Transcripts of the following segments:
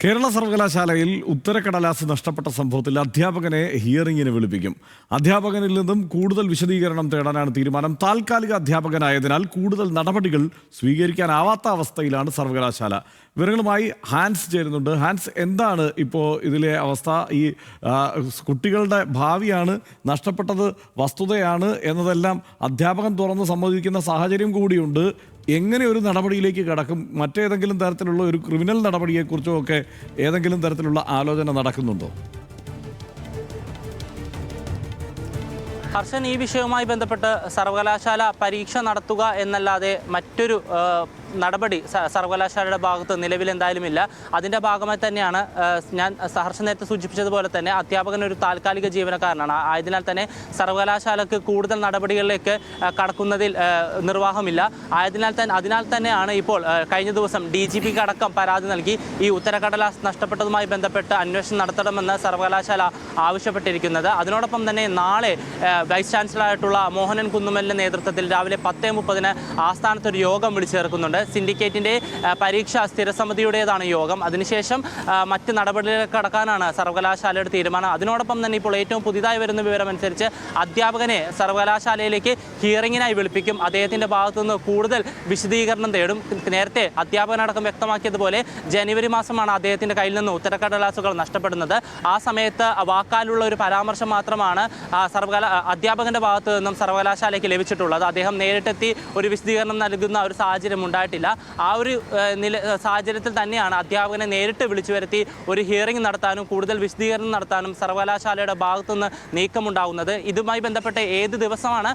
കേരള സർവകലാശാലയിൽ ഉത്തരക്കടലാസ് നഷ്ടപ്പെട്ട സംഭവത്തിൽ അധ്യാപകനെ ഹിയറിംഗിന് വിളിപ്പിക്കും. അധ്യാപകനിൽ നിന്നും കൂടുതൽ വിശദീകരണം തേടാനാണ് തീരുമാനം. താൽക്കാലിക അധ്യാപകനായതിനാൽ കൂടുതൽ നടപടികൾ സ്വീകരിക്കാനാവാത്ത അവസ്ഥയിലാണ് സർവകലാശാല. വിവരങ്ങളുമായി ഹാൻസ് ചേരുന്നുണ്ട്. ഹാൻസ്, എന്താണ് ഇപ്പോൾ ഇതിലെ അവസ്ഥ? ഈ കുട്ടികളുടെ ഭാവിയാണ് നഷ്ടപ്പെട്ടത്, വസ്തുതയാണ് എന്നതെല്ലാം അധ്യാപകൻ തുറന്ന് സമ്മതിക്കുന്ന സാഹചര്യം കൂടിയുണ്ട്. എങ്ങനെ ഒരു നടപടിയിലേക്ക് കടക്കും? മറ്റേതെങ്കിലും തരത്തിലുള്ള ഒരു ക്രിമിനൽ നടപടിയെക്കുറിച്ചോ ഒക്കെ ഏതെങ്കിലും തരത്തിലുള്ള ആലോചന നടക്കുന്നുണ്ടോ? ഹർഷൻ, ഈ വിഷയവുമായി ബന്ധപ്പെട്ട് സർവകലാശാല പരീക്ഷ നടത്തുക എന്നല്ലാതെ മറ്റൊരു നടപടി സർവകലാശാലയുടെ ഭാഗത്ത് നിലവിൽ എന്തായാലും ഇല്ല. അതിൻ്റെ ഭാഗമായി തന്നെയാണ് ഞാൻ ഹർഷൻ നേരത്തെ സൂചിപ്പിച്ചതുപോലെ തന്നെ അധ്യാപകൻ ഒരു താൽക്കാലിക ജീവനക്കാരനാണ്. ആയതിനാൽ തന്നെ സർവകലാശാലക്ക് കൂടുതൽ നടപടികളിലേക്ക് കടക്കുന്നതിൽ നിർവാഹമില്ല. അതിനാൽ തന്നെയാണ് ഇപ്പോൾ കഴിഞ്ഞ ദിവസം DGPക്ക് അടക്കം പരാതി നൽകി ഈ ഉത്തരക്കടലാസ് നഷ്ടപ്പെട്ടതുമായി ബന്ധപ്പെട്ട് അന്വേഷണം നടത്തണമെന്ന് സർവകലാശാല ആവശ്യപ്പെട്ടിരിക്കുന്നത്. അതിനോടൊപ്പം തന്നെ നാളെ വൈസ് ചാൻസലറായിട്ടുള്ള മോഹനൻ കുന്നുമ്മലിൻ്റെ നേതൃത്വത്തിൽ രാവിലെ 10:30 ആസ്ഥാനത്തൊരു യോഗം വിളിച്ചു ചേർക്കുന്നുണ്ട്. സിൻഡിക്കേറ്റിൻ്റെ പരീക്ഷാ സ്ഥിരസമിതിയുടേതാണ് യോഗം. അതിനുശേഷം മറ്റ് നടപടികളിലേക്ക് കടക്കാനാണ് സർവകലാശാലയുടെ തീരുമാനം. അതിനോടൊപ്പം തന്നെ ഇപ്പോൾ ഏറ്റവും പുതിയതായി വരുന്ന വിവരമനുസരിച്ച് അധ്യാപകനെ സർവകലാശാലയിലേക്ക് ഹിയറിങ്ങിനായി വിളിപ്പിക്കും. അദ്ദേഹത്തിൻ്റെ ഭാഗത്തുനിന്ന് കൂടുതൽ വിശദീകരണം തേടും. നേരത്തെ അധ്യാപകനടക്കം വ്യക്തമാക്കിയതുപോലെ ജനുവരി മാസമാണ് അദ്ദേഹത്തിൻ്റെ കയ്യിൽ നിന്ന് ഉത്തരക്കടലാസുകൾ നഷ്ടപ്പെടുന്നത്. ആ സമയത്ത് വാക്കാലുള്ള ഒരു പരാമർശം മാത്രമാണ് അധ്യാപകൻ്റെ ഭാഗത്തു നിന്നും സർവകലാശാലയ്ക്ക് ലഭിച്ചിട്ടുള്ളത്. അദ്ദേഹം നേരിട്ടെത്തി ഒരു വിശദീകരണം നൽകുന്ന ഒരു സാഹചര്യം ഉണ്ടായിട്ടില്ല. ആ ഒരു സാഹചര്യത്തിൽ തന്നെയാണ് അധ്യാപകനെ നേരിട്ട് വിളിച്ചു വരുത്തി ഒരു ഹിയറിംഗ് നടത്താനും കൂടുതൽ വിശദീകരണം നടത്താനും സർവകലാശാലയുടെ ഭാഗത്തുനിന്ന് നീക്കമുണ്ടാകുന്നത്. ഇതുമായി ബന്ധപ്പെട്ട് ഏത് ദിവസമാണ്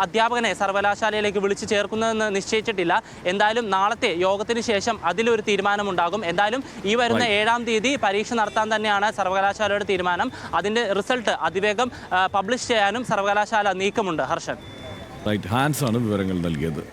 അധ്യാപകനെ സർവകലാശാലയിലേക്ക് വിളിച്ചു ചേർക്കുന്നതെന്ന് നിശ്ചയിച്ചിട്ടില്ല. എന്തായാലും നാളത്തെ യോഗത്തിന് ശേഷം അതിലൊരു തീരുമാനമുണ്ടാകും. എന്തായാലും ഈ വരുന്ന 7-ാം തീയതി പരീക്ഷ നടത്താൻ തന്നെയാണ് സർവകലാശാലയുടെ തീരുമാനം. അതിൻ്റെ റിസൾട്ട് അതിവേഗം പബ്ലിഷ് ചെയ്യാനും സർവകലാശാല നീക്കമുണ്ട്. ഹർഷൻ, ഹാൻസ് ആണ് വിവരങ്ങൾ നൽകിയത്.